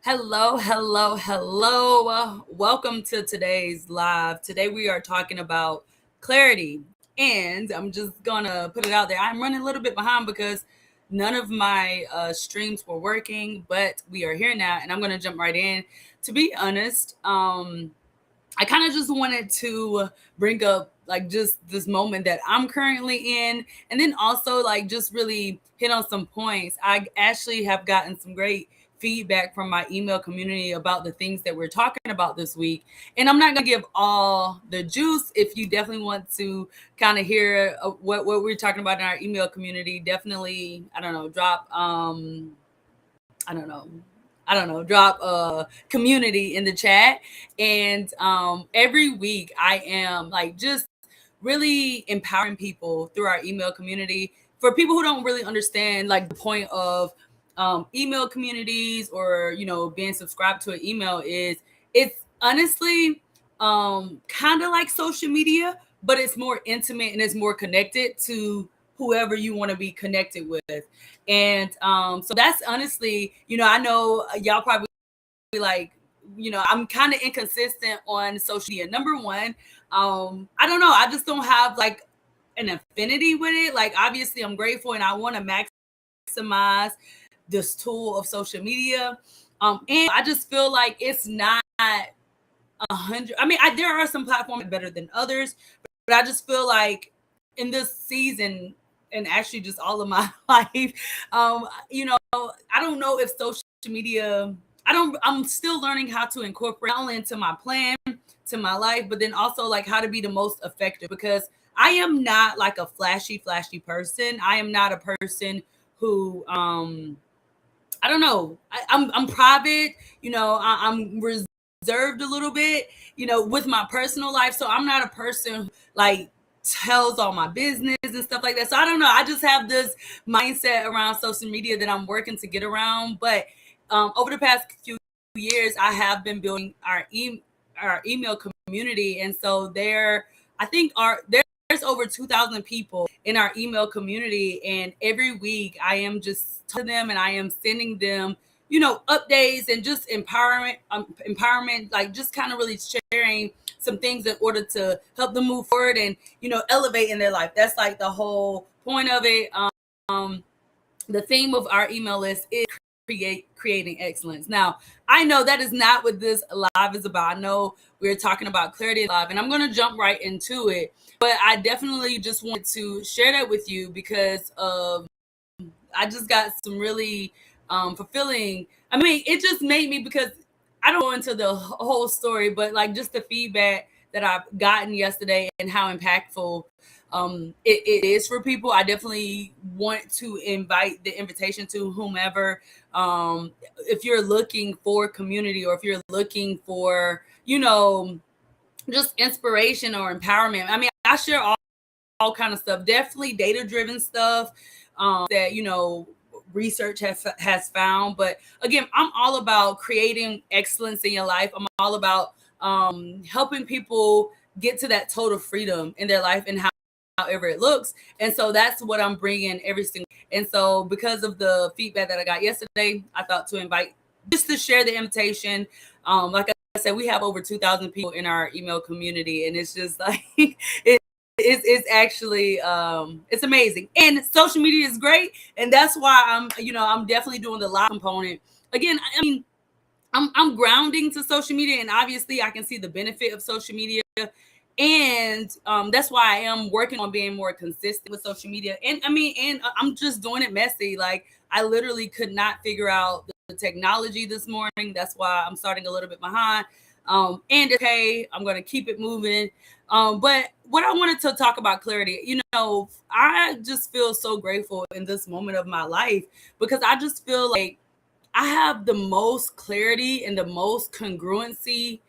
Hello, hello, hello. Welcome to today's live. Today we are talking about clarity. And I'm just gonna put it out there. I'm running a little bit behind because none of my streams were working, but we are here now, and I'm gonna jump right in. To be honest, I kind of just wanted to bring up like just this moment that I'm currently in, and then also like just really hit on some points. I actually have gotten some great feedback from my email community about the things that we're talking about this week. And I'm not going to give all the juice. If you definitely want to kind of hear what we're talking about in our email community, definitely, I don't know, I don't know. Drop a community in the chat. And every week I am like just really empowering people through our email community. For people who don't really understand like the point of email communities or being subscribed to an email is it's honestly kind of like social media, but it's more intimate and it's more connected to whoever you want to be connected with. And so that's honestly, I know y'all probably like, I'm kind of inconsistent on social media. Number one, I don't know, I just don't have like an affinity with it. Like obviously I'm grateful and I want to maximize this tool of social media. And I just feel like it's not 100. I mean, there are some platforms better than others, but I just feel like in this season and actually just all of my life, I don't know if social media. I'm still learning how to incorporate not only into my plan, to my life, but then also like how to be the most effective because I am not like a flashy person. I am not a person who I don't know. I'm private. I'm reserved a little bit. With my personal life, so I'm not a person who, like tells all my business and stuff like that. So I don't know. I just have this mindset around social media that I'm working to get around. But over the past few years, I have been building our email community, and so I think there's over 2,000 people in our email community, and every week I am just to them and I am sending them updates and just empowerment, like just kind of really sharing some things in order to help them move forward and elevate in their life. That's like the whole point of it. The theme of our email list is creating excellence. Now, I know that is not what this live is about. I know we're talking about clarity live, and I'm going to jump right into it. But I definitely just want to share that with you because I just got some really fulfilling. I mean, it just made me because I don't go into the whole story, but like just the feedback that I've gotten yesterday and how impactful it is for people. I definitely want to invite the invitation to whomever. If you're looking for community or if you're looking for, just inspiration or empowerment. I mean, I share all kind of stuff, definitely data driven stuff that, research has found. But again, I'm all about creating excellence in your life. I'm all about helping people get to that total freedom in their life and however it looks. And so that's what I'm bringing every single. And so because of the feedback that I got yesterday, I thought to invite just to share the invitation. Like I said, we have over 2,000 people in our email community, and it's just like it's actually it's amazing. And social media is great, and that's why I'm definitely doing the live component. Again, I mean, I'm grounding to social media, and obviously I can see the benefit of social media. And that's why I am working on being more consistent with social media. And I mean, and I'm just doing it messy. Like I literally could not figure out the technology this morning. That's why I'm starting a little bit behind. And okay, I'm going to keep it moving. But what I wanted to talk about clarity, I just feel so grateful in this moment of my life because I just feel like I have the most clarity and the most congruency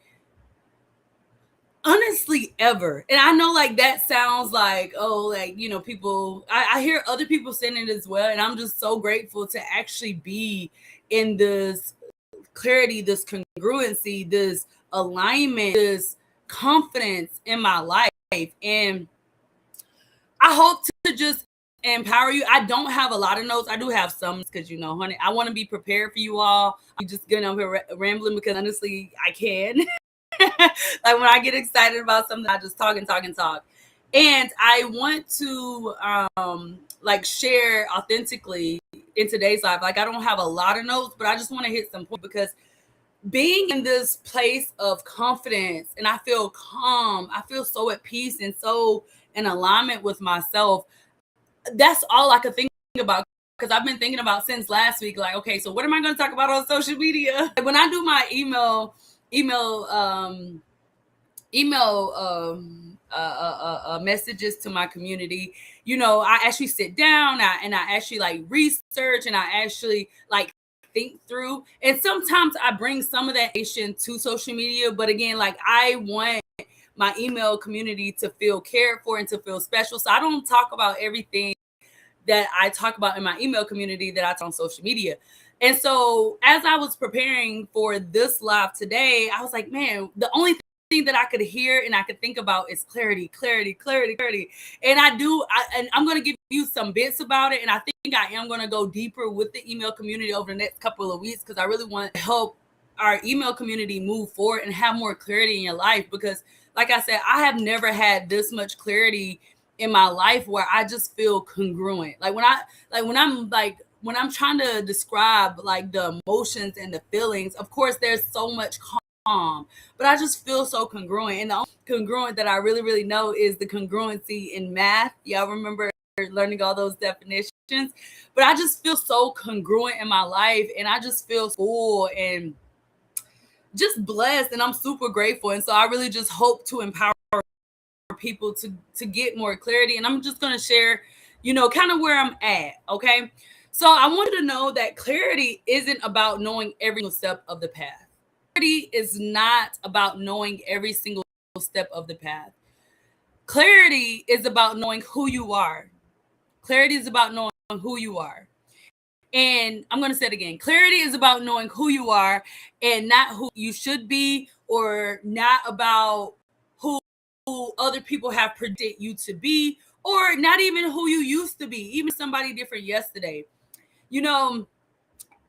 honestly ever. And I know like that sounds like, oh, like, people, I hear other people saying it as well. And I'm just so grateful to actually be in this clarity, this congruency, this alignment, this confidence in my life. And I hope to just empower you. I don't have a lot of notes. I do have some because, honey, I want to be prepared for you all. I'm just getting up here rambling because honestly, I can. Like when I get excited about something, I just talk and talk and talk. And I want to like share authentically in today's life. Like I don't have a lot of notes, but I just want to hit some points because being in this place of confidence and I feel calm, I feel so at peace and so in alignment with myself. That's all I could think about because I've been thinking about since last week, like, okay, so what am I going to talk about on social media? When I do my messages to my community, I actually sit down and I actually like research and I actually like think through. And sometimes I bring some of that information to social media, but again, like I want my email community to feel cared for and to feel special. So I don't talk about everything that I talk about in my email community that I talk on social media. And so as I was preparing for this live today, I was like, man, the only thing that I could hear and I could think about is clarity, clarity, clarity, clarity. And I'm going to give you some bits about it. And I think I am going to go deeper with the email community over the next couple of weeks because I really want to help our email community move forward and have more clarity in your life. Because like I said, I have never had this much clarity in my life where I just feel congruent. Like when I'm trying to describe like the emotions and the feelings, of course there's so much calm, but I just feel so congruent. And the only congruent that I really, really know is the congruency in math. Y'all remember learning all those definitions? But I just feel so congruent in my life and I just feel full and just blessed and I'm super grateful. And so I really just hope to empower people to get more clarity. And I'm just going to share, kind of where I'm at. Okay. So I want you to know that clarity isn't about knowing every single step of the path. Clarity is not about knowing every single step of the path. Clarity is about knowing who you are. Clarity is about knowing who you are. And I'm going to say it again. Clarity is about knowing who you are and not who you should be, or not about who other people have predicted you to be, or not even who you used to be, even somebody different yesterday.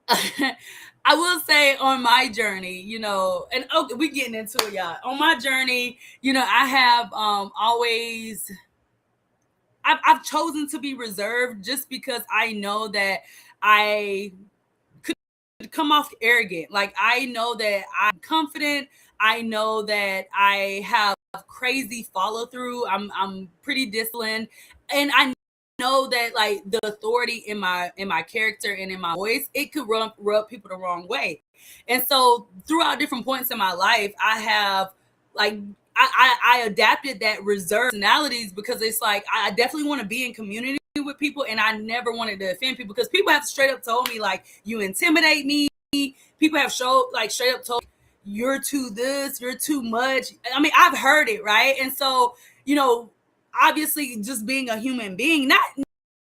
I will say on my journey, and okay, we're getting into it, y'all. On my journey, I have always I've chosen to be reserved just because I know that I could come off arrogant. Like I know that I'm confident. I know that I have crazy follow through. I'm pretty disciplined, and I know that like the authority in my character and in my voice, it could rub people the wrong way. And so throughout different points in my life, I have like I adapted that reserved personalities because it's like I definitely want to be in community with people and I never wanted to offend people because people have straight up told me like you intimidate me. People have straight up told me, you're too this, you're too much. I mean, I've heard it, right? And so, obviously just being a human being, not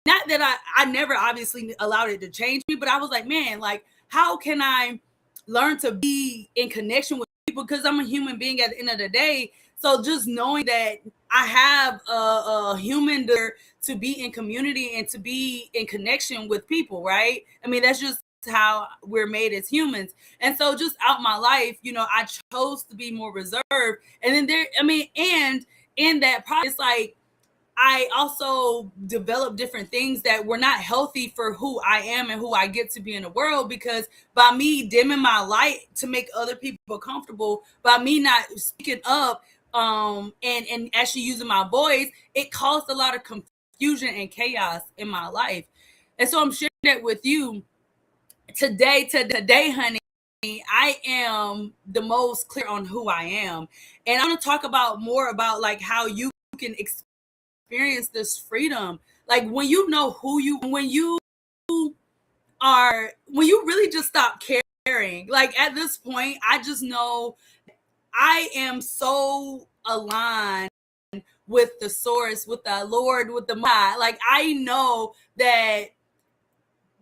that I never obviously allowed it to change me, but I was like, man, like how can I learn to be in connection with people because I'm a human being at the end of the day. So just knowing that I have a human to be in community and to be in connection with people, right? I mean, that's just how we're made as humans. And so just out my life, I chose to be more reserved. And then and in that process, like I also developed different things that were not healthy for who I am and who I get to be in the world, because by me dimming my light to make other people comfortable, by me not speaking up and actually using my voice, it caused a lot of confusion and chaos in my life. And so I'm sharing that with you today, honey. I am the most clear on who I am. And I want to talk about more about like how you can experience this freedom. Like when you know when you really just stop caring. Like at this point, I just know I am so aligned with the source, with the Lord, with the mind. Like I know that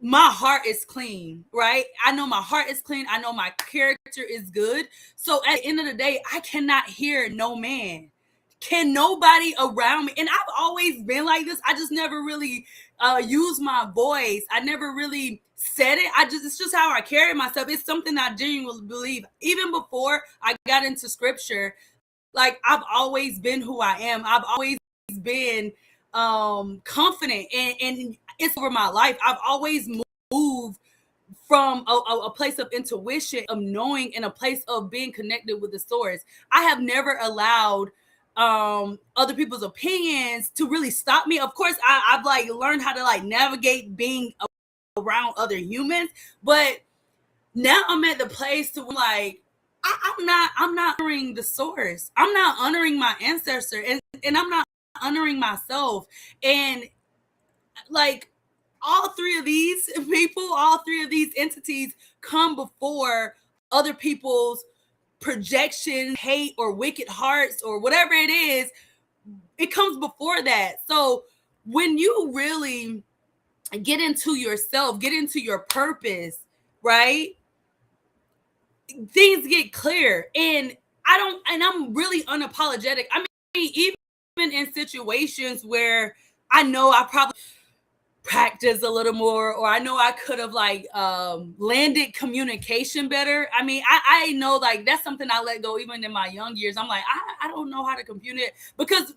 my heart is clean, right? I know my heart is clean. I know my character is good. So at the end of the day, I cannot hear no man can nobody around me, and I've always been like this, I just never really used my voice. I never really said it. It's just how I carry myself. It's something I genuinely believe. Even before I got into scripture, like I've always been who I am. I've always been confident, and it's over my life. I've always moved from a place of intuition, of knowing, and a place of being connected with the source. I have never allowed other people's opinions to really stop me. Of course, I've like learned how to like navigate being around other humans, but now I'm at the place to like I'm not honoring the source. I'm not honoring my ancestor, and I'm not honoring myself. And like all three of these people, all three of these entities come before other people's projection, hate, or wicked hearts, or whatever it is. It comes before that. So when you really get into yourself, get into your purpose, right? Things get clear. And I'm really unapologetic. I mean, even in situations where I know I probably practice a little more, or I know I could have like landed communication better. I mean, I know like that's something I let go even in my young years. I'm like, I don't know how to communicate, because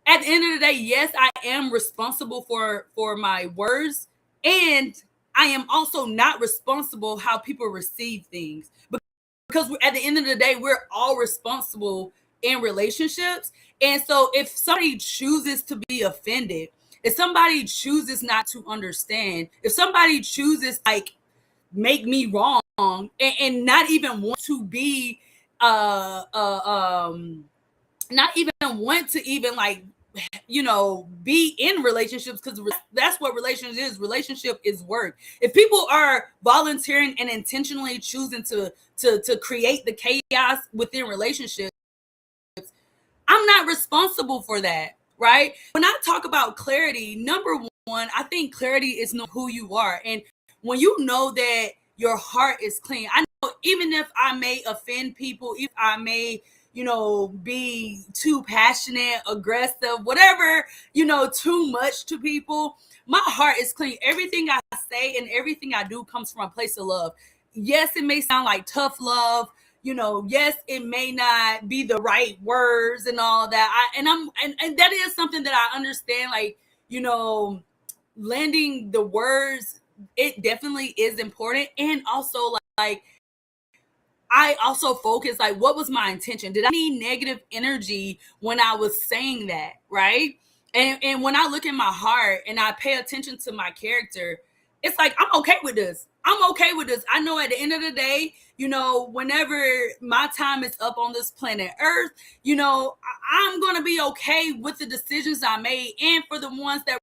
at the end of the day, yes, I am responsible for my words, and I am also not responsible how people receive things, because at the end of the day, we're all responsible in relationships. And so if somebody chooses to be offended, if somebody chooses not to understand, if somebody chooses like make me wrong, and not even want to be not even want to even like be in relationships, because that's what relationship is work. If people are volunteering and intentionally choosing to create the chaos within relationships, I'm not responsible for that, right? When I talk about clarity, number one, I think clarity is know who you are. And when you know that your heart is clean, I know even if I may offend people, if I may, be too passionate, aggressive, whatever, too much to people, my heart is clean. Everything I say and everything I do comes from a place of love. Yes, it may sound like tough love, yes, it may not be the right words and all that. And that is something that I understand, like, landing the words, it definitely is important. And also like I also focus like, what was my intention? Did I need negative energy when I was saying that, right? And when I look in my heart and I pay attention to my character, it's like, I'm okay with this. I'm okay with this. I know at the end of the day, whenever my time is up on this planet Earth, I'm going to be okay with the decisions I made. And for the ones that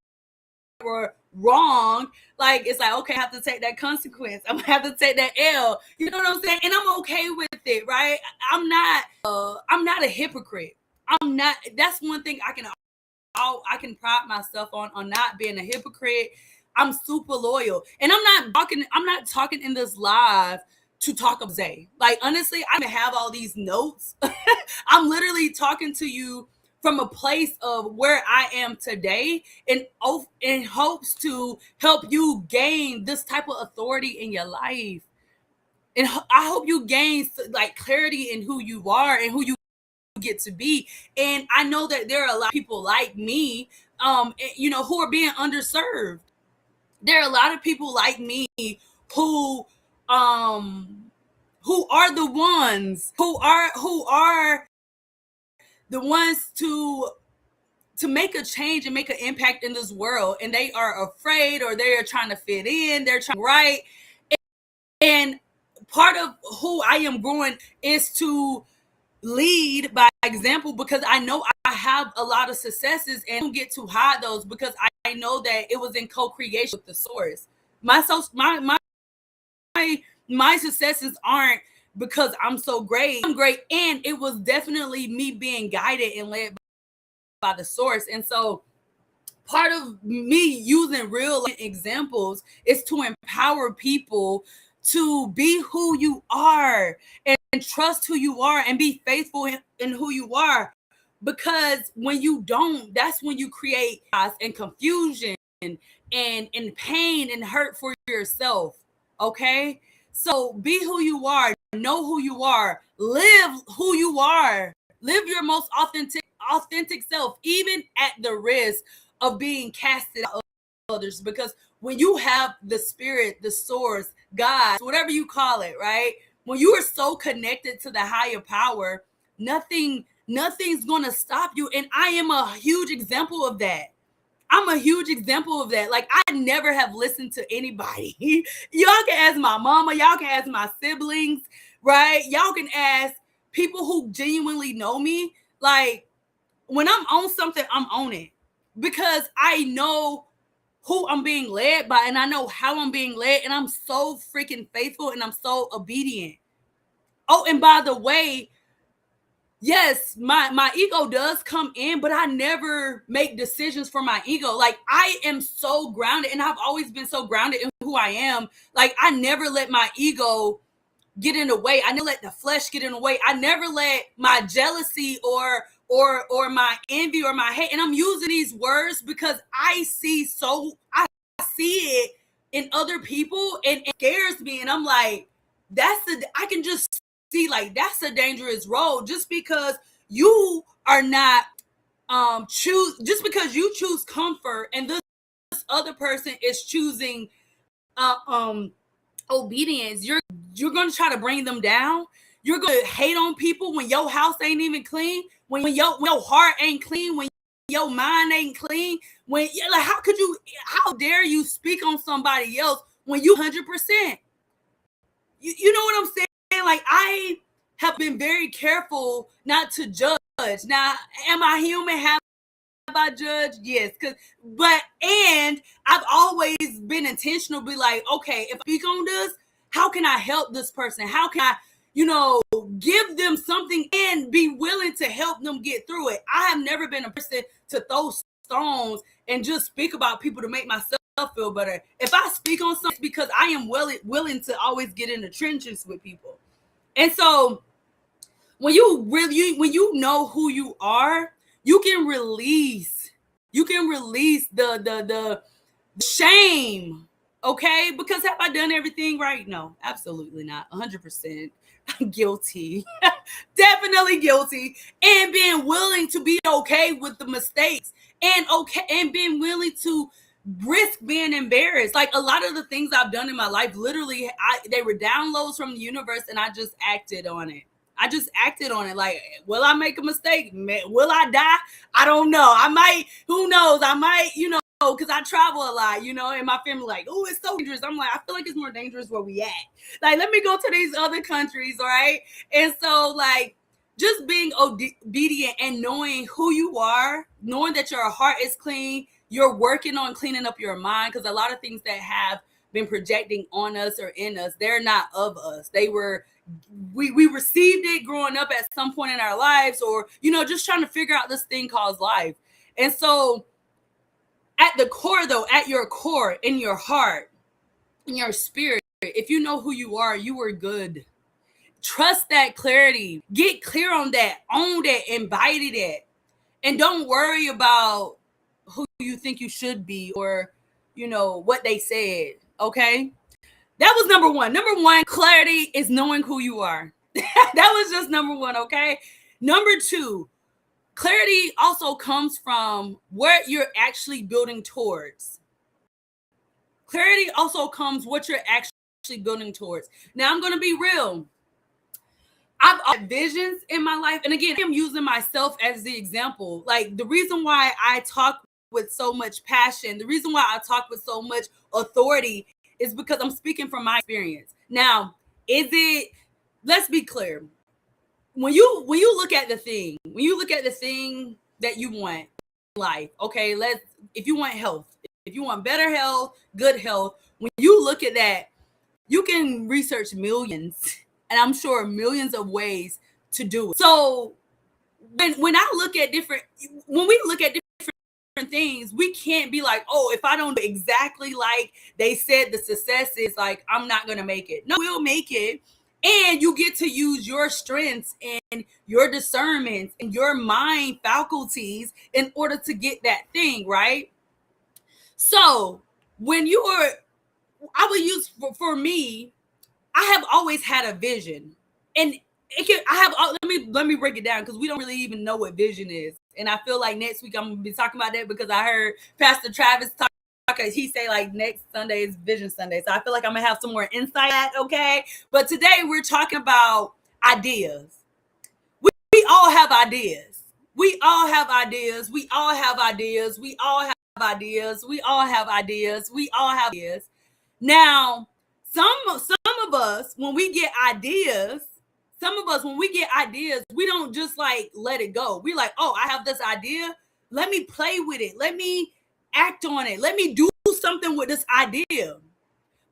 were wrong, like it's like, okay, I have to take that consequence. I'm gonna have to take that L. You know what I'm saying? And I'm okay with it, right? I'm not a hypocrite. I'm not. That's one thing I can pride myself on not being a hypocrite. I'm super loyal, and I'm not talking in this live to talk of Zay. Like honestly, I have all these notes. I'm literally talking to you from a place of where I am today, and in hopes to help you gain this type of authority in your life. And I hope you gain like clarity in who you are and who you get to be. And I know that there are a lot of people like me, who are being underserved. There are a lot of people like me who are the ones who are the ones to make a change and make an impact in this world, and they are afraid, or they are trying to fit in, they're trying right. And part of who I am growing is to lead by example, because I know I have a lot of successes, and I don't get to hide those, because I know that it was in co-creation with the source. My successes aren't because I'm so great. I'm great, and it was definitely me being guided and led by the source. And so part of me using real examples is to empower people to be who you are, and trust who you are, and be faithful in who you are, because when you don't, that's when you create chaos and confusion and pain and hurt for yourself. Okay, so be who you are, know who you are, live who you are, live your most authentic self, even at the risk of being casted out of others. Because when you have the spirit, the source, God, whatever you call it, right? When you are so connected to the higher power, nothing's gonna stop you. And I am a huge example of that. I'm a huge example of that. Like, I never have listened to anybody. Y'all can ask my mama, y'all can ask my siblings, right? Y'all can ask people who genuinely know me. Like, when I'm on something, I'm on it because I know who I'm being led by and I know how I'm being led, and I'm so freaking faithful and I'm so obedient. Oh, and by the way, yes, my ego does come in, but I never make decisions for my ego. Like, I am so grounded, and I've always been so grounded in who I am. Like, I never let my ego get in the way. I never let the flesh get in the way. I never let my jealousy or my envy or my hate. And I'm using these words because I see it in other people, and it scares me. And I'm like, I can just see, like, that's a dangerous road. Just because you are not just because you choose comfort and this other person is choosing obedience, you're gonna try to bring them down. You're gonna hate on people when your house ain't even clean, when your heart ain't clean, when your mind ain't clean. When, like, how dare you speak on somebody else when you 100%? You know what I'm saying? Like, I have been very careful not to judge. Now, am I human? Have I judged? Yes. And I've always been intentional, be like, okay, if I speak on this, how can I help this person? How can I, give them something and be willing to help them get through it? I have never been a person to throw stones and just speak about people to make myself feel better. If I speak on something, it's because I am willing to always get in the trenches with people. And so when you know who you are, you can release the shame. Okay, because have I done everything right? No, absolutely not. 100% guilty. Definitely guilty. And being willing to be okay with the mistakes, and being willing to risk being embarrassed. Like, a lot of the things I've done in my life, literally, they were downloads from the universe, and I just acted on it. Like, will I make a mistake? Will I die? I don't know. I might. Who knows? I might, because I travel a lot, and my family like, oh, it's so dangerous. I'm like, I feel like it's more dangerous where we at. Like, let me go to these other countries, all right? And so, like, just being obedient and knowing who you are, knowing that your heart is clean, you're working on cleaning up your mind, because a lot of things that have been projecting on us or in us, they're not of us. We received it growing up at some point in our lives, or, just trying to figure out this thing called life. And so at the core, though, at your core, in your heart, in your spirit, if you know who you are good. Trust that clarity. Get clear on that. Own that. Embody that. And don't worry about who you think you should be, or, what they said. Okay? That was number one. Number one, clarity is knowing who you are. That was just number one, okay? Number two, clarity also comes from what you're actually building towards. Clarity also comes what you're actually building towards. Now, I'm going to be real. I've had visions in my life. And again, I'm using myself as the example. Like, the reason why I talk with so much passion, the reason why I talk with so much authority is because I'm speaking from my experience. Now, let's be clear. When you look at the thing, that you want in life, okay, if you want health, if you want better health, good health, when you look at that, you can research millions, and I'm sure millions of ways to do it. So when we look at different things, we can't be like, oh, if I don't do exactly like they said the success is, like, I'm not gonna make it. No, we'll make it. And you get to use your strengths and your discernment and your mind faculties in order to get that thing, right? So when you are, I would use for me, I have always had a vision. And it can, I have, let me break it down because we don't really even know what vision is. And I feel like next week I'm going to be talking about that because I heard Pastor Travis talk. He say like next Sunday is Vision Sunday. So I feel like I'm going to have some more insight, okay? But today we're talking about ideas. We all have ideas. We all have ideas. We all have ideas. We all have ideas. We all have ideas. We all have ideas. Now, some of us, when we get ideas, we don't just like let it go. We like, oh, I have this idea. Let me play with it. Let me act on it. Let me do something with this idea.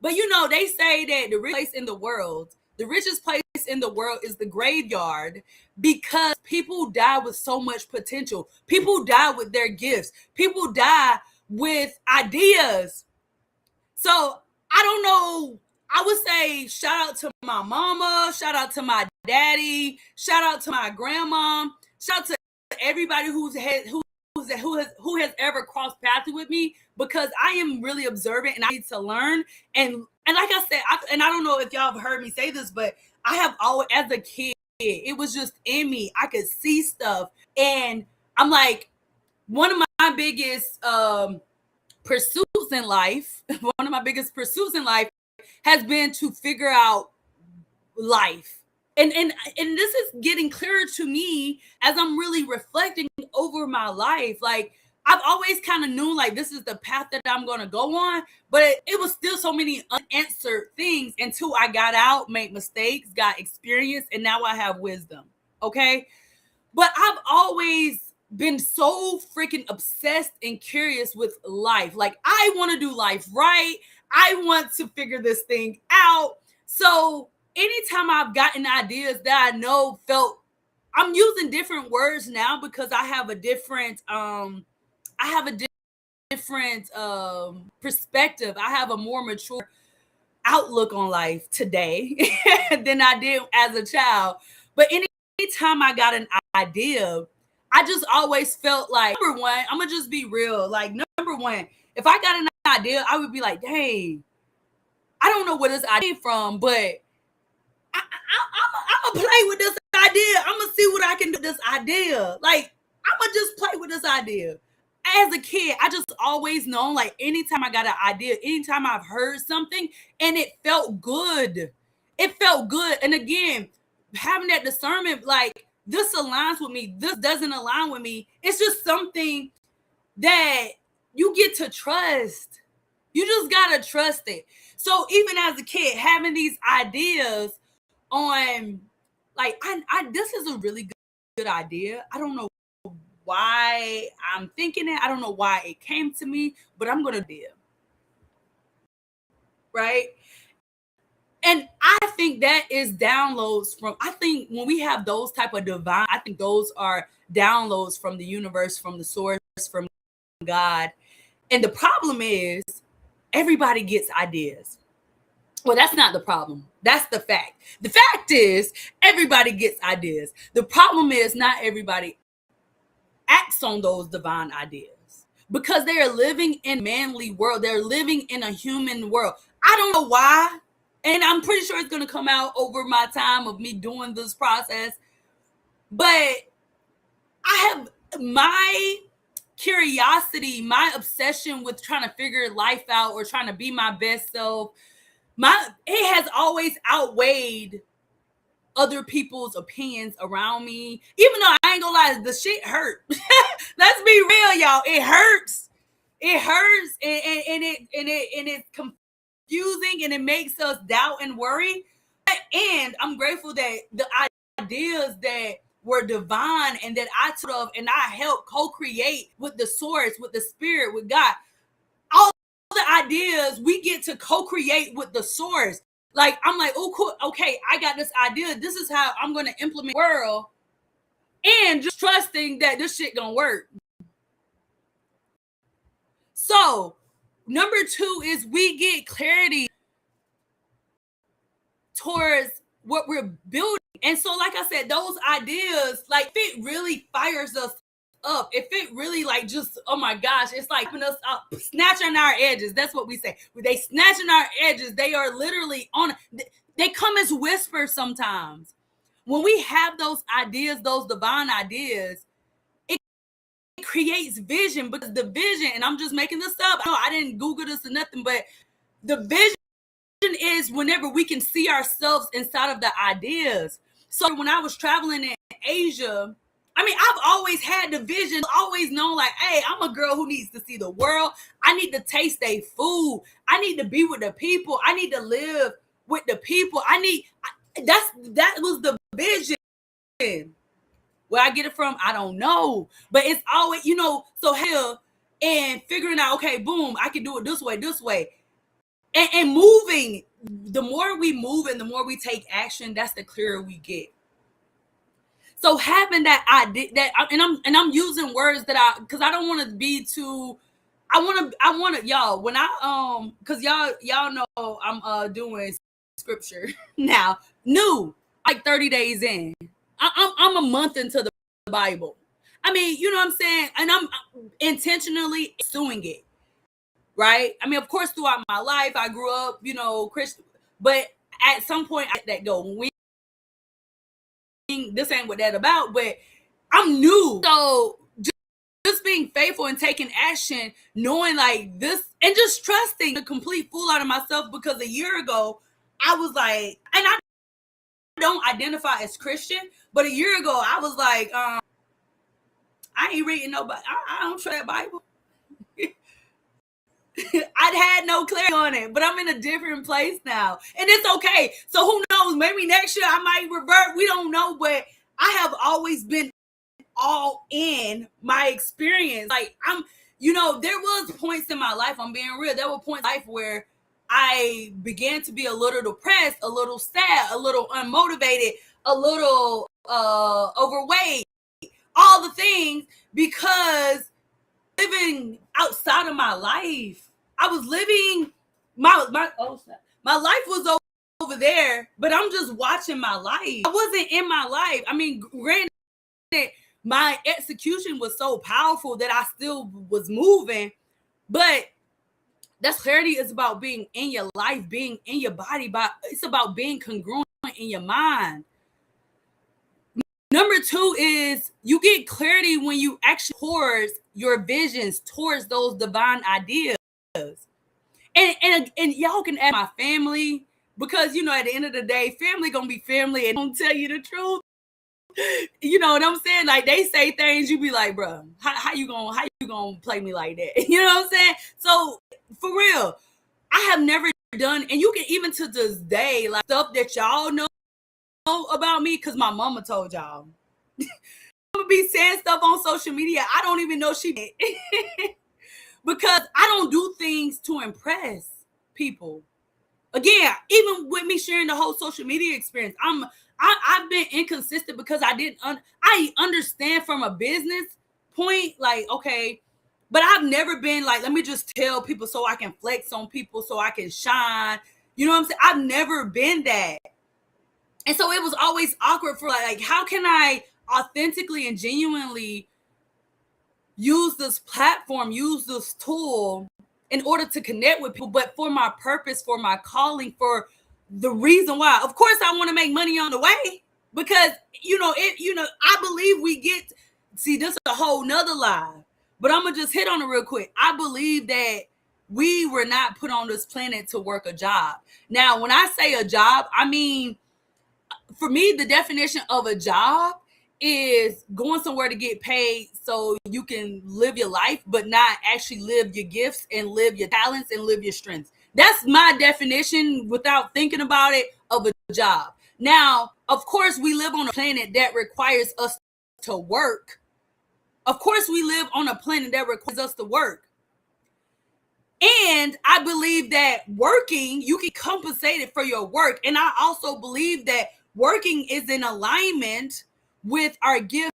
But you know, they say that the richest place in the world is the graveyard because people die with so much potential. People die with their gifts. People die with ideas. So I don't know. I would say shout out to my mama, shout out to my daddy, shout out to my grandma, shout out to everybody who has ever crossed paths with me because I am really observant and I need to learn. And like I said, I don't know if y'all have heard me say this, but I have always, as a kid, it was just in me. I could see stuff, and I'm like, one of my biggest pursuits in life, one of my biggest pursuits in life has been to figure out life. And this is getting clearer to me as I'm really reflecting over my life. Like I've always kind of known like this is the path that I'm going to go on, but it was still so many unanswered things until I got out, made mistakes, got experience, and now I have wisdom. Okay? But I've always been so freaking obsessed and curious with life. Like I want to do life right. I want to figure this thing out. So anytime I've gotten ideas that I know felt, I'm using different words now because I have a different perspective. I have a more mature outlook on life today than I did as a child. But anytime I got an idea, I just always felt like, number one, I'm gonna just be real. Like, number one, if I got an idea, I would be like, dang, I don't know where this idea from, but I'm gonna play with this idea. I'm gonna see what I can do with this idea. Like, I'm gonna just play with this idea. As a kid, I just always known, like, anytime I got an idea, anytime I've heard something and it felt good, it felt good. And again, having that discernment, like, this aligns with me, this doesn't align with me. It's just something that you get to trust. You just gotta trust it. So even as a kid, having these ideas on, like, I this is a really good idea. I don't know why I'm thinking it. I don't know why it came to me, but I'm gonna do it. Right? And I think that is downloads from, I think when we have those type of divine, I think those are downloads from the universe, from the source, from God. And the problem is everybody gets ideas. Well, that's not the problem. That's the fact. The fact is everybody gets ideas. The problem is not everybody acts on those divine ideas because they are living in a manly world. They're living in a human world. I don't know why. And I'm pretty sure it's going to come out over my time of me doing this process. But I have my curiosity, my obsession with trying to figure life out or trying to be my best self, it has always outweighed other people's opinions around me. Even though I ain't gonna lie, the shit hurt. Let's be real, y'all. It hurts. It hurts, and it's confusing, and it makes us doubt and worry. And I'm grateful that the ideas that were divine and that I took of and I helped co-create with the source, with the spirit, with God. All the ideas we get to co-create with the source. Like, I'm like, oh, cool. Okay, I got this idea. This is how I'm going to implement the world, and just trusting that this shit gonna work. So, number two is we get clarity towards what we're building. And so, like I said, those ideas, like, if it really fires us up, if it really, like, just, oh my gosh, it's like us up, snatching our edges. That's what we say. When they snatching our edges, they are literally on. They come as whispers sometimes. When we have those ideas, those divine ideas, it creates vision, because the vision, and I'm just making this up. No, I didn't Google this or nothing, but the vision is whenever we can see ourselves inside of the ideas. So when I was traveling in Asia, I mean, I've always had the vision, always known, like, hey, I'm a girl who needs to see the world. I need to taste their food. I need to be with the people. I need to live with the people. That was the vision. Where I get it from, I don't know. But it's always, so hell, and figuring out, okay, boom, I can do it this way. And moving, the more we move and the more we take action, that's the clearer we get. So having that idea, and I'm using words that because I don't want to be too. I want to y'all, when because y'all know I'm doing scripture now, new, like 30 days in. I'm a month into the Bible. I mean, you know what I'm saying, and I'm intentionally pursuing it. Right? I mean, of course, throughout my life, I grew up, Christian, but at some point, I let that go. This ain't what that about, but I'm new. So just being faithful and taking action, knowing like this, and just trusting the complete fool out of myself, because a year ago, I was like, and I don't identify as Christian, but a year ago, I was like, I ain't reading nobody. I don't trust that Bible. I'd had no clarity on it, but I'm in a different place now, and it's okay. So who knows? Maybe next year I might revert. We don't know, but I have always been all in my experience. Like there was points in my life. I'm being real. There were points in life where I began to be a little depressed, a little sad, a little unmotivated, a little overweight, all the things, because living outside of my life. I was living my life was over there, but I'm just watching my life. I wasn't in my life. I mean, granted, my execution was so powerful that I still was moving, but that's clarity is about being in your life, being in your body, but it's about being congruent in your mind. Number 2 is you get clarity when you actually towards your visions, towards those divine ideas. And y'all can add my family, because at the end of the day, family gonna be family and don't tell you the truth. You know what I'm saying? Like, they say things, you be like, bro, how you gonna play me like that? You know what I'm saying? So for real, I have never done, and you can even to this day, like, stuff that y'all know about me, because my mama told y'all. I'm gonna be saying stuff on social media I don't even know she did. Because I don't do things to impress people. Again, even with me sharing the whole social media experience, I've been inconsistent because I understand from a business point, like, okay, but I've never been like, let me just tell people so I can flex on people, so I can shine. You know what I'm saying? I've never been that. And so it was always awkward for like, how can I authentically and genuinely use this platform, use this tool in order to connect with people, but for my purpose, for my calling, for the reason why. Of course, I want to make money on the way, because I believe we get, see, this is a whole nother lie, but I'm gonna just hit on it real quick. I believe that we were not put on this planet to work a job. Now, when I say a job, I mean, for me, the definition of a job is going somewhere to get paid so you can live your life, but not actually live your gifts and live your talents and live your strengths. That's my definition, without thinking about it, of a job. Now, of course, we live on a planet that requires us to work. Of course, we live on a planet that requires us to work. And I believe that working, you get compensated for your work. And I also believe that working is in alignment with our gifts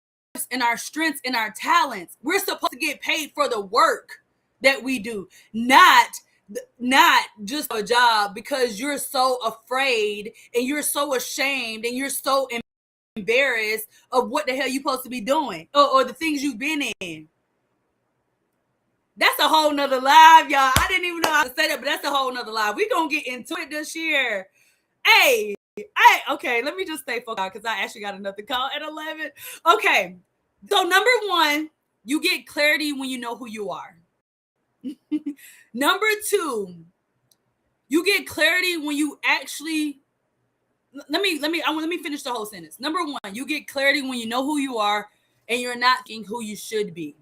and our strengths and our talents. We're supposed to get paid for the work that we do, not not just a job, because you're so afraid and you're so ashamed and you're so embarrassed of what the hell you're supposed to be doing, or the things you've been in. That's a whole nother live, y'all. I didn't even know how to say that, but that's a whole nother live. We're going to get into it this year. Hey, okay, let me just stay focused because I actually got another call at 11. Okay, so number one, you get clarity when you know who you are. Number two, you get clarity when you actually, let me finish the whole sentence. Number one, you get clarity when you know who you are and you're not thinking who you should be.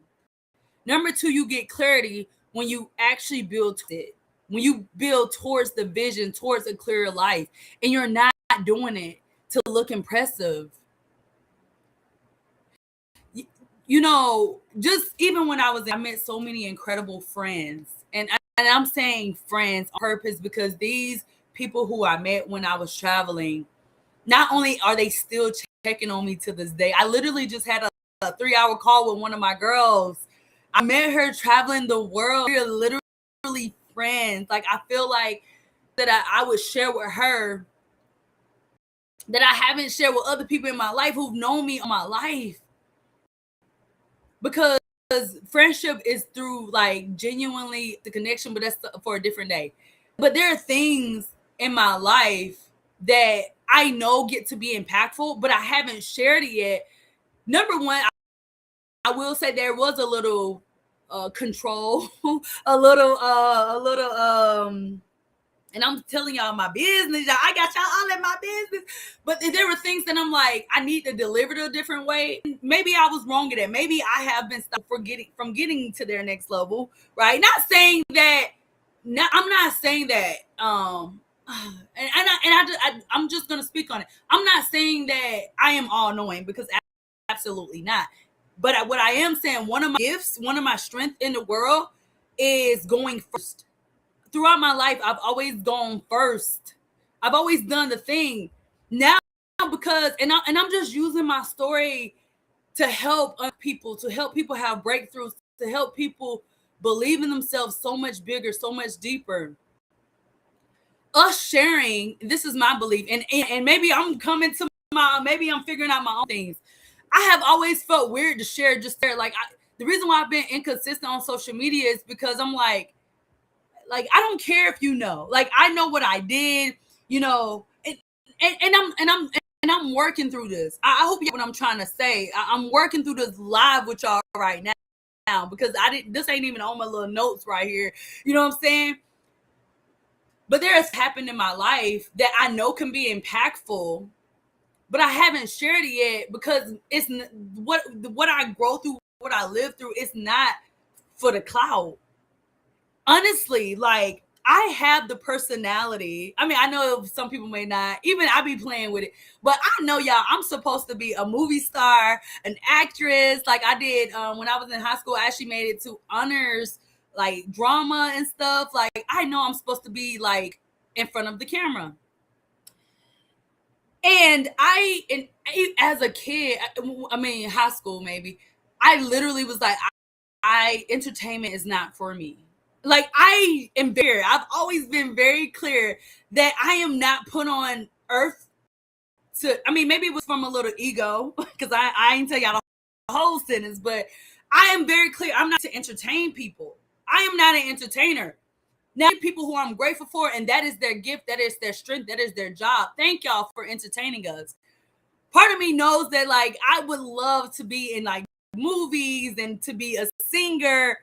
Number two, you get clarity when you actually build it. When you build towards the vision, towards a clearer life, and you're not doing it to look impressive. You know, just even when I met so many incredible friends, and I'm saying friends on purpose because these people who I met when I was traveling, not only are they still checking on me to this day, I literally just had a 3-hour call with one of my girls. I met her traveling the world. We're literally friends. Like, I feel like that I would share with her that I haven't shared with other people in my life who've known me all my life. Because friendship is through like genuinely the connection, but that's for a different day. But there are things in my life that I know get to be impactful, but I haven't shared it yet. Number one, I will say there was a little control, a little and I'm telling y'all my business. I got y'all all in my business. But there were things that I'm like, I need to deliver it a different way. Maybe I was wrong at that. Maybe I have been stopped from getting to their next level, right? Not saying that. I'm not saying that. I'm just gonna speak on it. I'm not saying that I am all knowing, because absolutely not. But what I am saying, one of my gifts, one of my strengths in the world is going first. Throughout my life, I've always gone first. I've always done the thing. Now, because I'm just using my story to help other people, to help people have breakthroughs, to help people believe in themselves so much bigger, so much deeper. Us sharing, this is my belief, and maybe I'm coming to maybe I'm figuring out my own things. I have always felt weird to share, like the reason why I've been inconsistent on social media is because I'm like I don't care if you know. Like, I know what I did, you know, and I'm working through this. I hope you get what I'm trying to say. I'm working through this live with y'all right now because this ain't even on my little notes right here. You know what I'm saying? But there has happened in my life that I know can be impactful, but I haven't shared it yet because it's what I grow through, what I live through. It's not for the clout. Honestly, like, I have the personality. I mean, I know some people may not. Even I be playing with it. But I know, y'all, I'm supposed to be a movie star, an actress. Like I did when I was in high school. I actually made it to honors, like drama and stuff. Like, I know I'm supposed to be like in front of the camera. And as a kid, I mean, high school maybe, I literally was like, entertainment is not for me. Like, I am very, I've always been very clear that I am not put on earth to, I mean, maybe it was from a little ego because I ain't tell y'all the whole sentence, but I am very clear. I'm not to entertain people. I am not an entertainer. Now, people who I'm grateful for, and that is their gift, that is their strength, that is their job. Thank y'all for entertaining us. Part of me knows that, like, I would love to be in like movies and to be a singer.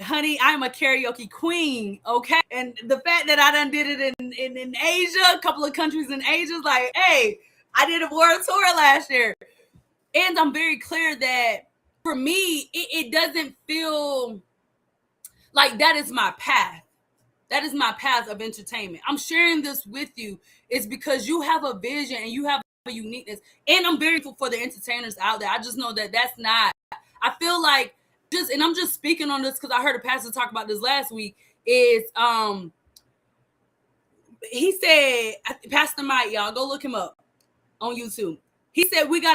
Honey, I'm a karaoke queen, okay? And the fact that I done did it in Asia, a couple of countries in Asia, is like, hey, I did a world tour last year. And I'm very clear that for me, it doesn't feel like that is my path. That is my path of entertainment. I'm sharing this with you. It's because you have a vision and you have a uniqueness. And I'm very grateful for the entertainers out there. I just know that that's not, I feel like, and I'm just speaking on this because I heard a pastor talk about this last week, is he said, Pastor Mike, y'all go look him up on YouTube. He said maybe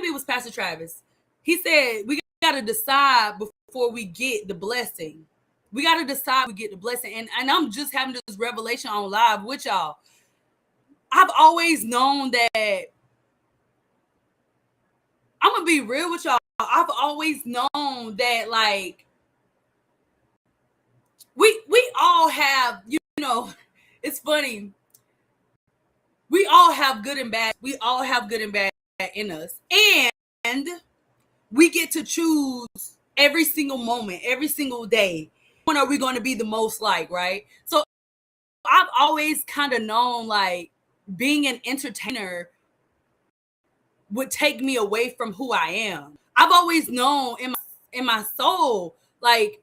it was Pastor Travis. He said we gotta decide before we get the blessing. We got to decide we get the blessing. And I'm just having this revelation on live with y'all. I've always known that, I'm gonna be real with y'all. I've always known that, like, we all have, you know, it's funny. We all have good and bad. We all have good and bad in us. And we get to choose every single moment, every single day. When are we going to be the most like, right? So I've always kind of known, like, being an entertainer would take me away from who I am. I've always known in my soul, like,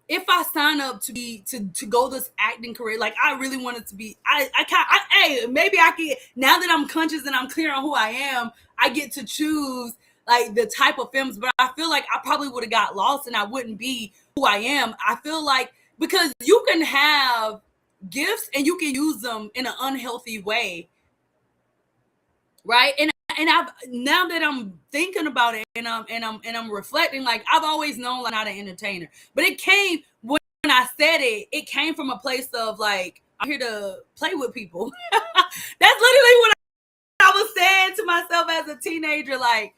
if I sign up to be to go this acting career, like, I really wanted to be, hey, maybe I can, now that I'm conscious and I'm clear on who I am, I get to choose, like, the type of films. But I feel like I probably would have got lost and I wouldn't be who I am. I feel like, because you can have gifts and you can use them in an unhealthy way, right? And I've, now that I'm thinking about it and I'm reflecting, like, I've always known, like, I'm not an entertainer, but it came when I said it came from a place of, like, I'm here to play with people. That's literally what I was saying to myself as a teenager. Like,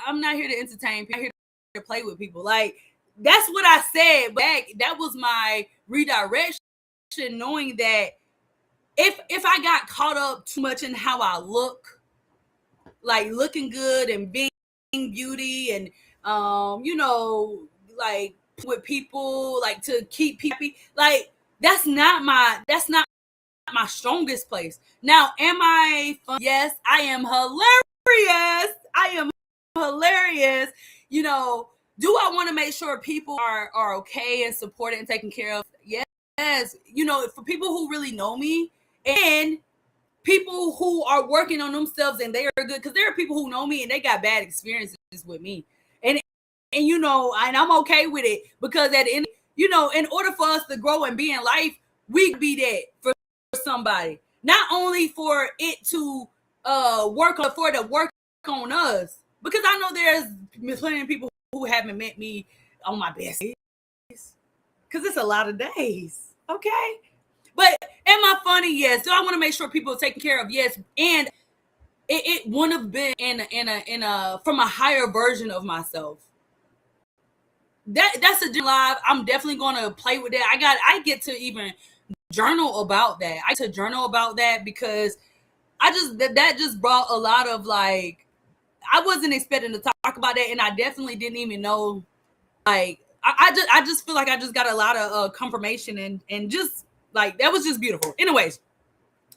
I'm not here to entertain people, I'm here to play with people. Like, that's what I said back. That was my redirection, knowing that if I got caught up too much in how I look, like looking good and being beauty and like with people, like to keep people happy, like, that's not my strongest place. Now, am I fun? Yes, I am hilarious. You know, do I want to make sure people are okay and supported and taken care of? Yes. You know, for people who really know me and people who are working on themselves and they are good, because there are people who know me and they got bad experiences with me, and you know, and I'm okay with it, because at the end, you know, in order for us to grow and be in life, we be that for somebody, not only for it to work on us, because I know there's plenty of people who haven't met me on my best days, because it's a lot of days, okay? But am I funny? Yes. Do I want to make sure people are taken care of? Yes. And it wouldn't have been in a from a higher version of myself. That's a live. I'm definitely going to play with that. I get to even journal about that. I get to journal about that because that just brought a lot of, like, I wasn't expecting to talk about that, and I definitely didn't even know, like, I just feel like I just got a lot of confirmation and just, like, that was just beautiful. Anyways,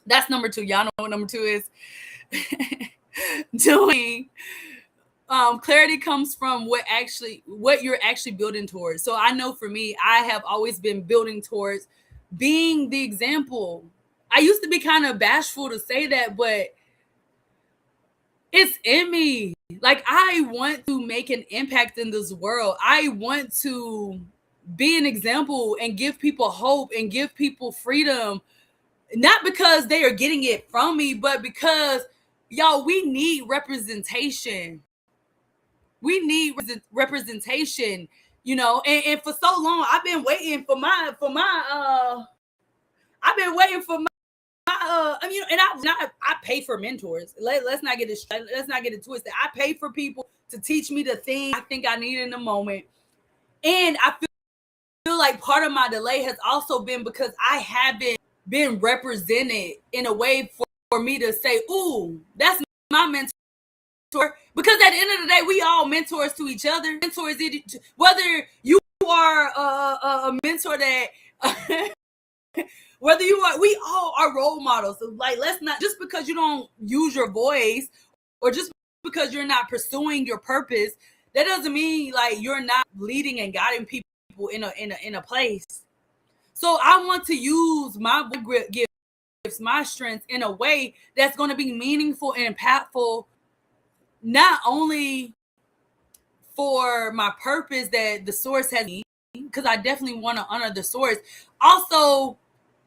that's number 2. Y'all know what number 2 is. Doing clarity comes from what you're actually building towards. So I know for me, I have always been building towards being the example. I used to be kind of bashful to say that, but it's in me. Like, I want to make an impact in this world. I want to be an example and give people hope and give people freedom, not because they are getting it from me, but because, y'all, we need representation. We need representation, you know, and for so long I've been waiting for my I've been waiting for my I mean, and I pay for mentors. Let's not get it twisted. I pay for people to teach me the thing I think I need in the moment. And I feel like part of my delay has also been because I haven't been represented in a way for me to say, ooh, that's my mentor. Because at the end of the day, we all mentors to each other. Mentors, whether you are a mentor that whether you are, we all are role models. So, like, let's not, just because you don't use your voice or just because you're not pursuing your purpose, that doesn't mean, like, you're not leading and guiding people in a place. So I want to use my gifts, my strengths, in a way that's going to be meaningful and impactful, not only for my purpose that the source has me, because I definitely want to honor the source. Also,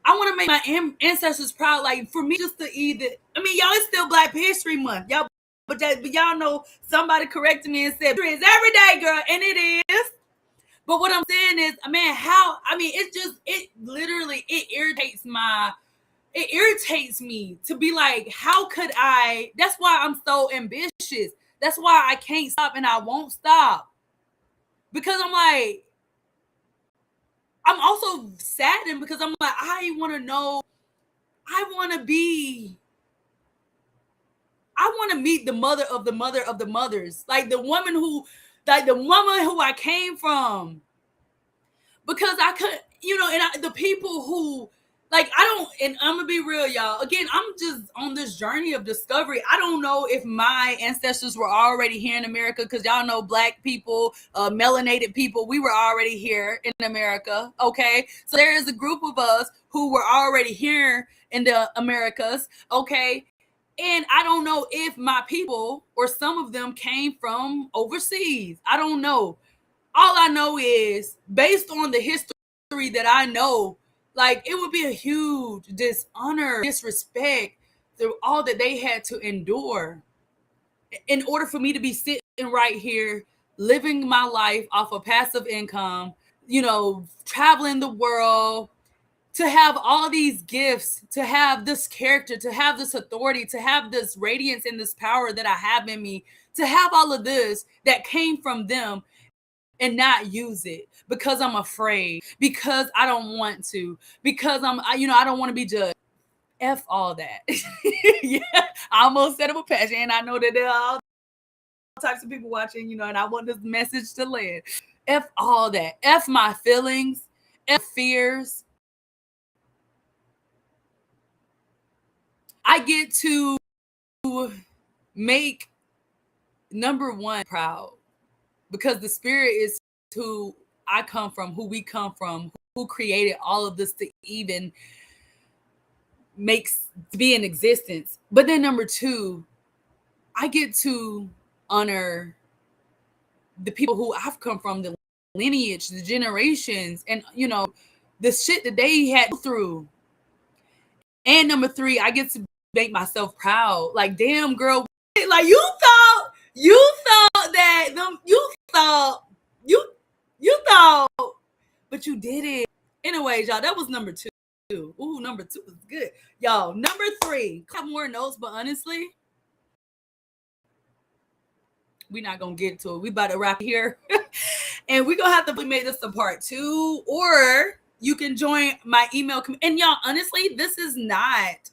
I want to make my ancestors proud. Like, for me, just to either, I mean, y'all, it's still Black History Month, y'all, but y'all know somebody corrected me and said, it's every day, girl, and it is. But what I'm saying is, man, how, I mean, it literally, it irritates me to be like, how could I? That's why I'm so ambitious. That's why I can't stop and I won't stop. Because I'm like, I'm also saddened because I'm like, I want to know, I want to meet the mother of the mother of the mothers. Like the woman who I came from. Because I could, and the people who, like, I don't, and I'm gonna be real, y'all. Again, I'm just on this journey of discovery. I don't know if my ancestors were already here in America, because y'all know Black people, melanated people, we were already here in America, okay? So there is a group of us who were already here in the Americas, okay? And I don't know if my people or some of them came from overseas. I don't know. All I know is, based on the history that I know, like, it would be a huge dishonor, disrespect through all that they had to endure in order for me to be sitting right here living my life off of passive income, traveling the world, to have all these gifts, to have this character, to have this authority, to have this radiance and this power that I have in me, to have all of this that came from them, and not use it because I'm afraid, because I don't want to, because I don't want to be judged. F all that. Yeah, I almost said it with passion, and I know that there are all types of people watching, and I want this message to land. F all that. F my feelings, F fears. I get to make number one proud, because the spirit is who I come from, who we come from, who created all of this to even to be in existence. But then number two, I get to honor the people who I've come from, the lineage, the generations, and the shit that they had through. And number three, I get to make myself proud. Like, damn, girl, like you thought that you thought, but you did it. Anyways, y'all, that was number two. Ooh, number two was good. Y'all, number three, I have more notes, but honestly, we're not gonna get to it. We about to wrap here. And we're gonna have to make this a part two, or you can join my email. And y'all, honestly, this is not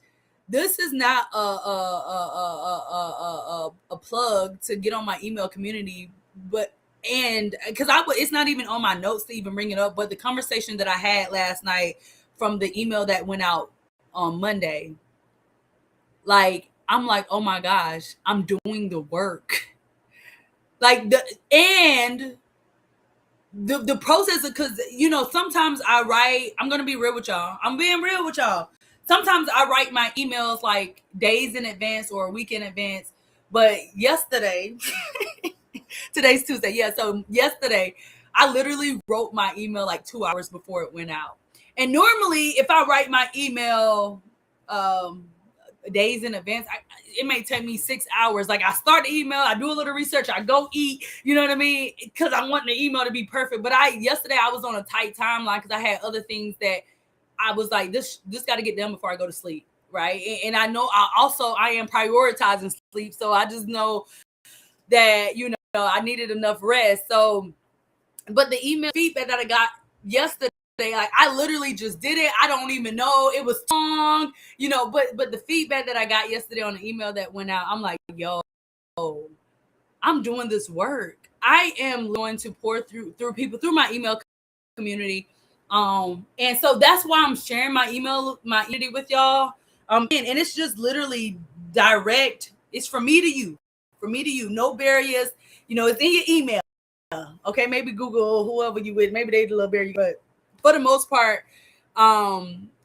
a plug to get on my email community, but because it's not even on my notes to even bring it up, but the conversation that I had last night from the email that went out on Monday, like, I'm like, oh my gosh, I'm doing the work. Like the process, because sometimes I write, I'm gonna be real with y'all. I'm being real with y'all. Sometimes I write my emails like days in advance or a week in advance. But yesterday, today's Tuesday. Yeah, so yesterday, I literally wrote my email like 2 hours before it went out. And normally, if I write my email days in advance, it may take me 6 hours. Like, I start the email, I do a little research, I go eat, you know what I mean? Because I want the email to be perfect. But yesterday I was on a tight timeline because I had other things that I was like, this got to get done before I go to sleep, right? And I know I am prioritizing sleep, so I just know that I needed enough rest. So, but the email feedback that I got yesterday, like, I literally just did it. I don't even know, it was long, but the feedback that I got yesterday on the email that went out, I'm like, yo, I'm doing this work. I am going to pour through people through my email community. And so that's why I'm sharing my community with y'all. And it's just literally direct. It's from me to you, no barriers. It's in your email. Okay, maybe Google, whoever you with, maybe they deliver you, but for the most part,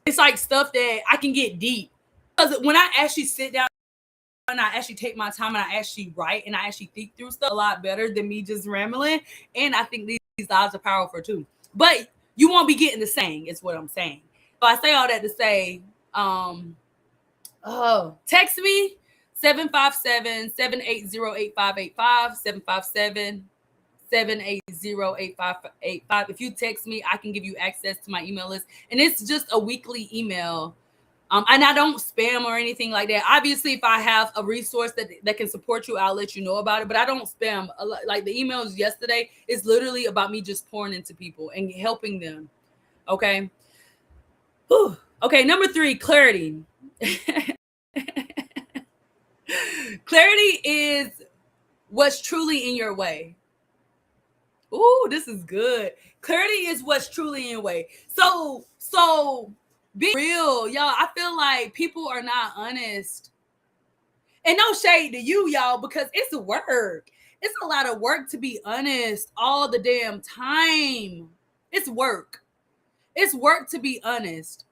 it's like stuff that I can get deep. Because when I actually sit down and I actually take my time and I actually write and I actually think through stuff, a lot better than me just rambling. And I think these lives are powerful too. But you won't be getting the same, is what I'm saying. So I say all that to say, text me 757-780-8585, 780-8585. If you text me, I can give you access to my email list. And it's just a weekly email. And I don't spam or anything like that. Obviously, if I have a resource that can support you, I'll let you know about it. But I don't spam. Like the emails yesterday is literally about me just pouring into people and helping them. Okay. Whew. Okay. Number 3, clarity. Clarity is what's truly in your way. Ooh, this is good. Clarity is what's truly in your way. So being real, y'all, I feel like people are not honest. And no shade to you, y'all, because it's work. It's a lot of work to be honest all the damn time. It's work. It's work to be honest.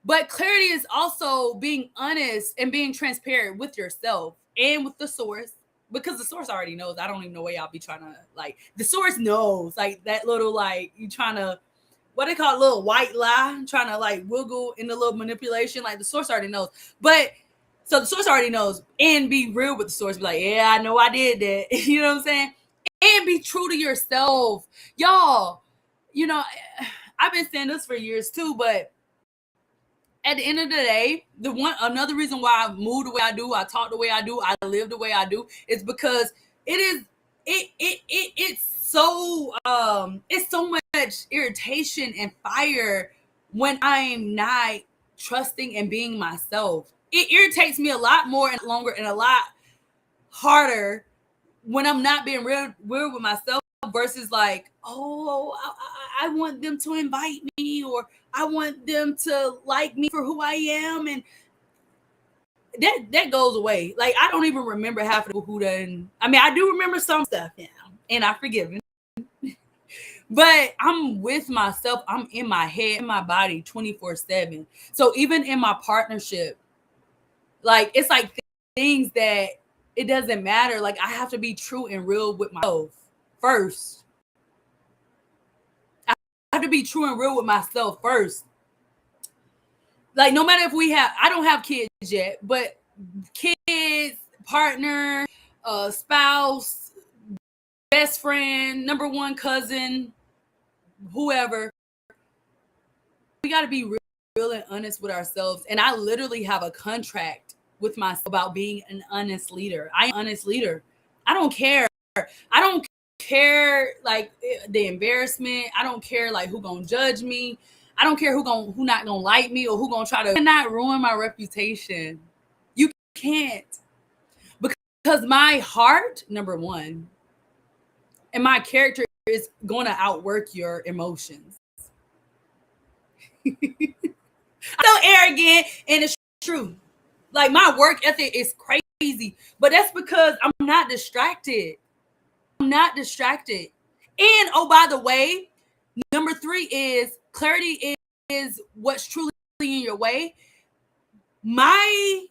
But clarity is also being honest and being transparent with yourself and with the source, because the source already knows. I don't even know why y'all be trying to, like, the source knows, like, that little, like, you trying to, what they call a little white lie, trying to like wiggle in the little manipulation. Like the source already knows. But so the source already knows, and be real with the source. Be like, yeah, I know I did that. You know what I'm saying? And be true to yourself. Y'all, you know, I've been saying this for years too, but at the end of the day, another reason why I move the way I do, I talk the way I do, I live the way I do, is because it's so much irritation and fire when I'm not trusting and being myself. It irritates me a lot more and longer and a lot harder when I'm not being real with myself versus like, oh, I want them to invite me, or I want them to like me for who I am, and that goes away. Like I don't even remember half of the people who done. I mean, I do remember some stuff now, and I forgive them. But I'm with myself. I'm in my head, in my body 24/7. So even in my partnership, like it's like things that it doesn't matter. Like I have to be true and real with myself first. I have to be true and real with myself first. Like no matter if I don't have kids yet, but kids, partner, spouse, best friend, number one cousin, whoever, we got to be real and honest with ourselves. And I literally have a contract with myself about being an honest leader. I'm an honest leader. I don't care. I don't care like the embarrassment. I don't care like who gonna judge me. I don't care who not gonna like me, or who gonna try to not ruin my reputation. You can't, because my heart, number one, and my character is going to outwork your emotions. I'm so arrogant, and it's true. Like my work ethic is crazy, but that's because I'm not distracted. I'm not distracted. And oh, by the way, number 3 is clarity is what's truly in your way. My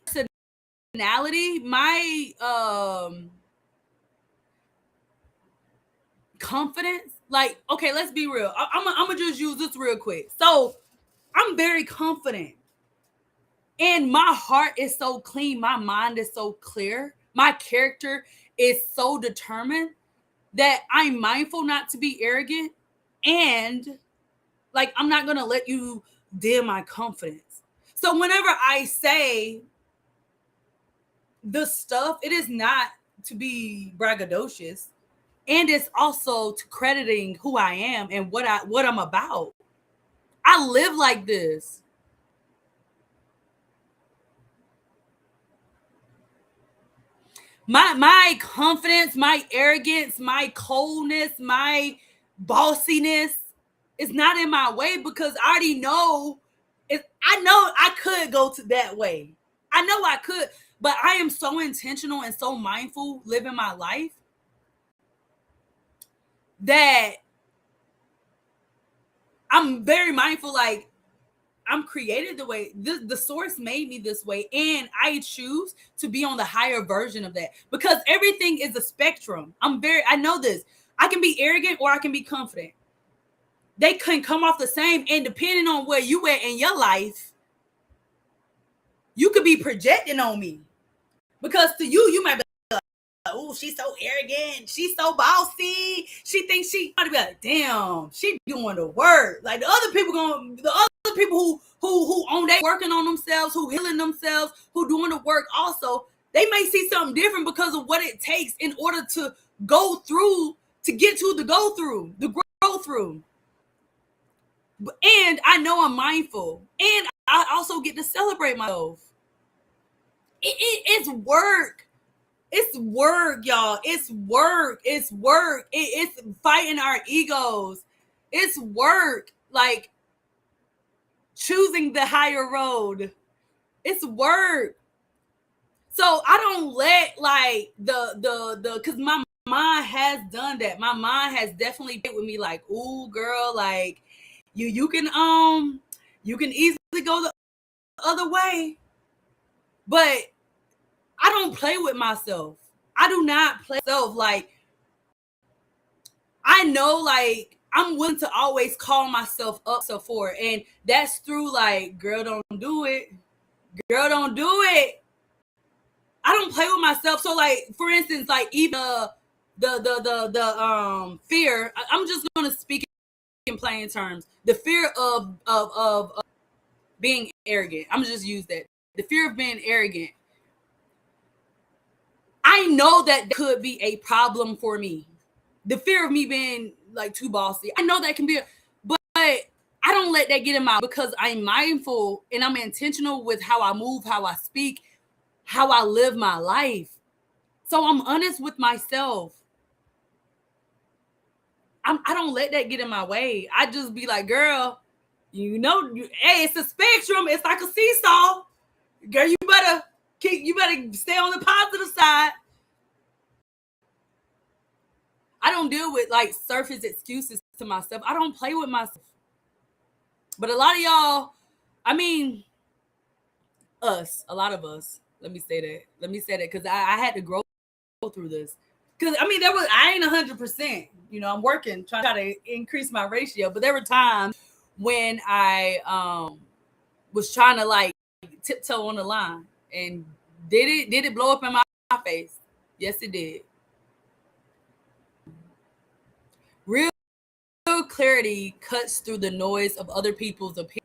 personality, my confidence, like, okay, let's be real. I'm gonna just use this real quick. So I'm very confident, and my heart is so clean. My mind is so clear. My character is so determined that I'm mindful not to be arrogant, and like I'm not gonna let you dim my confidence. So whenever I say the stuff, it is not to be braggadocious, and it's also to crediting who I am and what I'm about. I live like this. My confidence, my arrogance, my coldness, my bossiness is not in my way, because I already know I know I could go to that way. I know I could, but I am so intentional and so mindful living my life that I'm very mindful. Like I'm created the way the source made me this way, and I choose to be on the higher version of that, because everything is a spectrum. I know this. I can be arrogant or I can be confident. They can come off the same, and depending on where you at in your life, you could be projecting on me, because to you might be like, oh, she's so arrogant, she's so bossy, she thinks she ought to be like, damn, she doing the work. Like the other people who own they working on themselves, who healing themselves, who doing the work also, they may see something different because of what it takes in order to go through, to get to the grow through. And I know I'm mindful, and I also get to celebrate myself. It's work. It's work, y'all. It's work. It's work. It's fighting our egos. It's work. Like choosing the higher road. It's work. So I don't let like the because my mind has done that. My mind has definitely been with me like, ooh, girl, like you can easily go the other way. But I don't play with myself. I do not play myself. Like, I know, like, I'm willing to always call myself up for it. And that's through, like, girl, don't do it. Girl, don't do it. I don't play with myself. So, like, for instance, like, even the fear, I'm just going to speak in plain terms. The fear of being arrogant. I'm just use that. The fear of being arrogant. I know that could be a problem for me. The fear of me being like too bossy. I know that can be, but I don't let that get in my, because I'm mindful and I'm intentional with how I move, how I speak, how I live my life. So I'm honest with myself. I don't let that get in my way. I just be like, girl, hey, it's a spectrum. It's like a seesaw. Girl, you better stay on the positive side. I don't deal with like surface excuses to myself. I don't play with myself. But a lot of y'all, I mean, a lot of us, let me say that because I had to grow through this. Because I ain't 100%. I'm working, trying to increase my ratio. But there were times when I was trying to like tiptoe on the line. And did it blow up in my face? Yes, it did. Real clarity cuts through the noise of other people's opinions.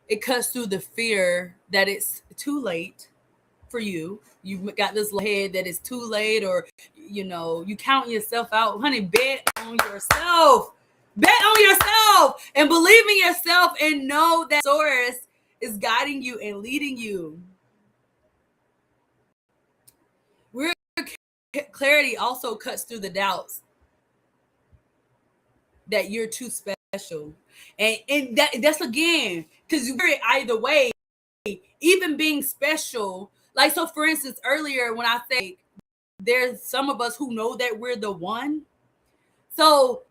It cuts through the fear that it's too late for you. You've got this head that it's too late, or you count yourself out. Honey, bet on yourself. Bet on yourself and believe in yourself and know that source is guiding you and leading you. Real clarity also cuts through the doubts that you're too special. And that's again, because you're either way, even being special. Like, so for instance, earlier when I say there's some of us who know that we're the one. So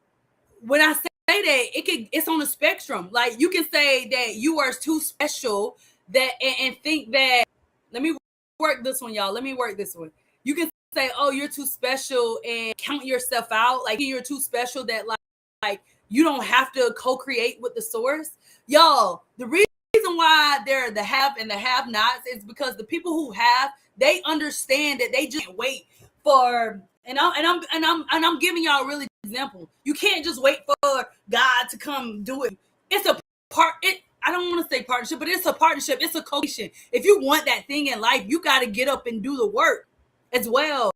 when I say that, it's on a spectrum. Like, you can say that you are too special that and think that, let me work this one, y'all. Let me work this one. You can say, oh, you're too special and count yourself out. Like, you're too special that like you don't have to co-create with the source. Y'all, the reason why they're the have and the have-nots is because the people who have, they understand that they just can't wait for, and I'm giving y'all a really example. You can't just wait for God to come do it. It's a I don't want to say partnership, but it's a partnership. It's a co-creation. If you want that thing in life, you got to get up and do the work as well.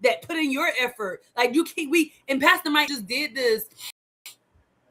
That put in your effort. Like, and Pastor Mike just did this.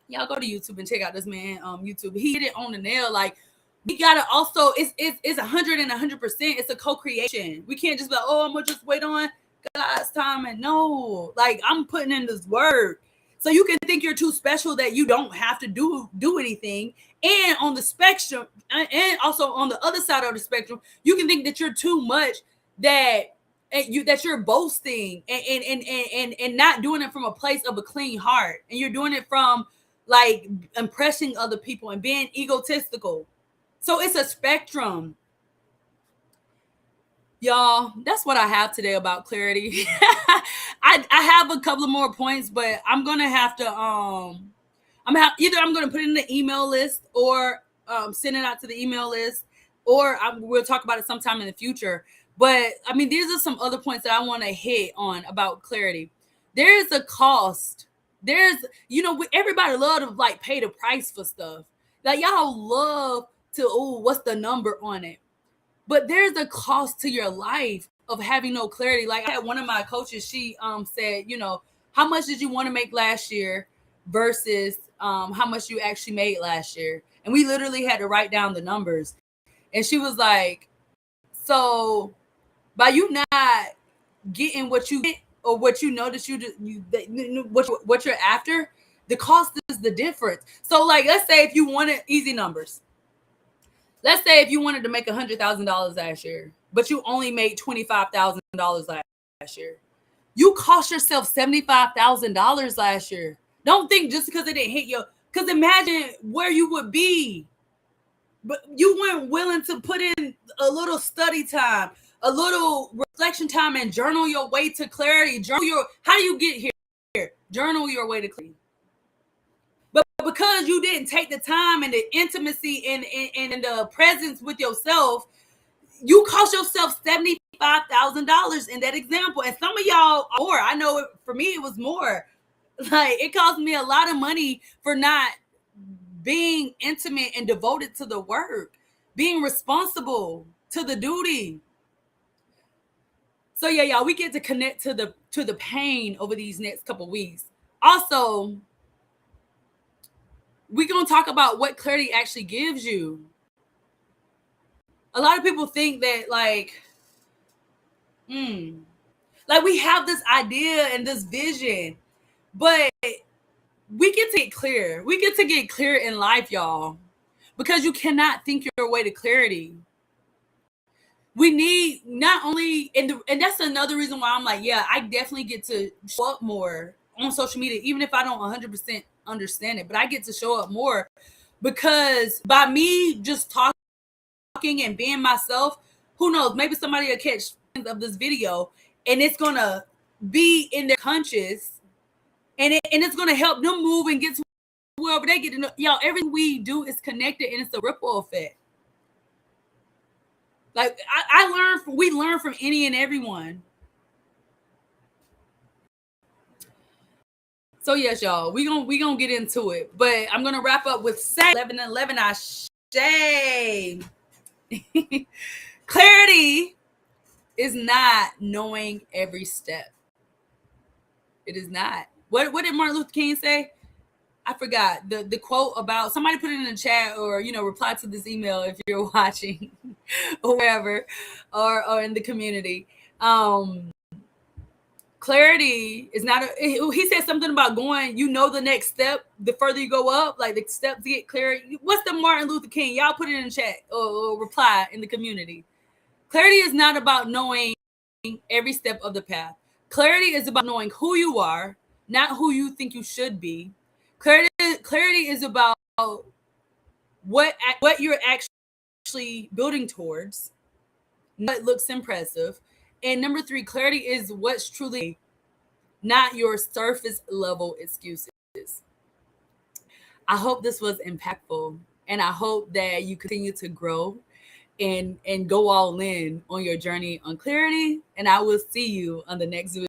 Y'all go to YouTube and check out this man YouTube. He hit it on the nail. Like, we gotta also, it's 100 and 100%. It's a co-creation. We can't just be like, oh, I'm gonna just wait on God's time. And no, like, I'm putting in this work. So you can think you're too special that you don't have to do anything. And on the spectrum, and also on the other side of the spectrum, you can think that you're too much, that you're boasting and not doing it from a place of a clean heart, and you're doing it from like impressing other people and being egotistical. So it's a spectrum, y'all. That's what I have today about clarity. I have a couple of more points, but I'm gonna have to either I'm gonna put it in the email list or send it out to the email list, or we'll talk about it sometime in the future. But I mean, these are some other points that I want to hit on about clarity. There is a cost. There's, everybody love to like pay the price for stuff. Like y'all love to, oh, what's the number on it? But there's a cost to your life of having no clarity. Like I had one of my coaches, she said, how much did you want to make last year versus how much you actually made last year? And we literally had to write down the numbers. And she was like, so by you not getting what you get or what you know that what you're after, the cost is the difference. So like, let's say if you wanted easy numbers, let's say if you wanted to make $100,000 last year, but you only made $25,000 last year, you cost yourself $75,000 last year. Don't think just because it didn't hit you, because imagine where you would be. But you weren't willing to put in a little study time, a little reflection time, and journal your way to clarity. How do you get here? Journal your way to clarity. But because you didn't take the time and the intimacy and the presence with yourself, you cost yourself $75,000 in that example. And some of y'all more. I know for me it was more. Like it cost me a lot of money for not being intimate and devoted to the work, being responsible to the duty. So yeah, y'all, we get to connect to the pain over these next couple weeks. Also, we're gonna talk about what clarity actually gives you. A lot of people think that like we have this idea and this vision, but we get to get clear. We get to get clear in life, y'all, because you cannot think your way to clarity. We need not only, and that's another reason why I'm like, yeah, I definitely get to show up more on social media, even if I don't 100% understand it, but I get to show up more because by me just talking and being myself, who knows, maybe somebody will catch of this video and it's going to be in their conscious and it's going to help them move and get to wherever they get to know. Y'all, everything we do is connected and it's a ripple effect. Like we learn from any and everyone. So yes, y'all, we gonna get into it, but I'm gonna wrap up with 11:11. I say clarity is not knowing every step. It is not. What did Martin Luther King say? I forgot the quote about, somebody put it in the chat or reply to this email if you're watching or wherever or in the community. Clarity is not he said something about going, the next step, the further you go up, like the steps to get clarity. What's the Martin Luther King? Y'all put it in the chat or reply in the community. Clarity is not about knowing every step of the path. Clarity is about knowing who you are, not who you think you should be. Clarity is about what you're actually building towards, what looks impressive. And number 3, clarity is what's truly, not your surface level excuses. I hope this was impactful, and I hope that you continue to grow and go all in on your journey on clarity. And I will see you on the next video.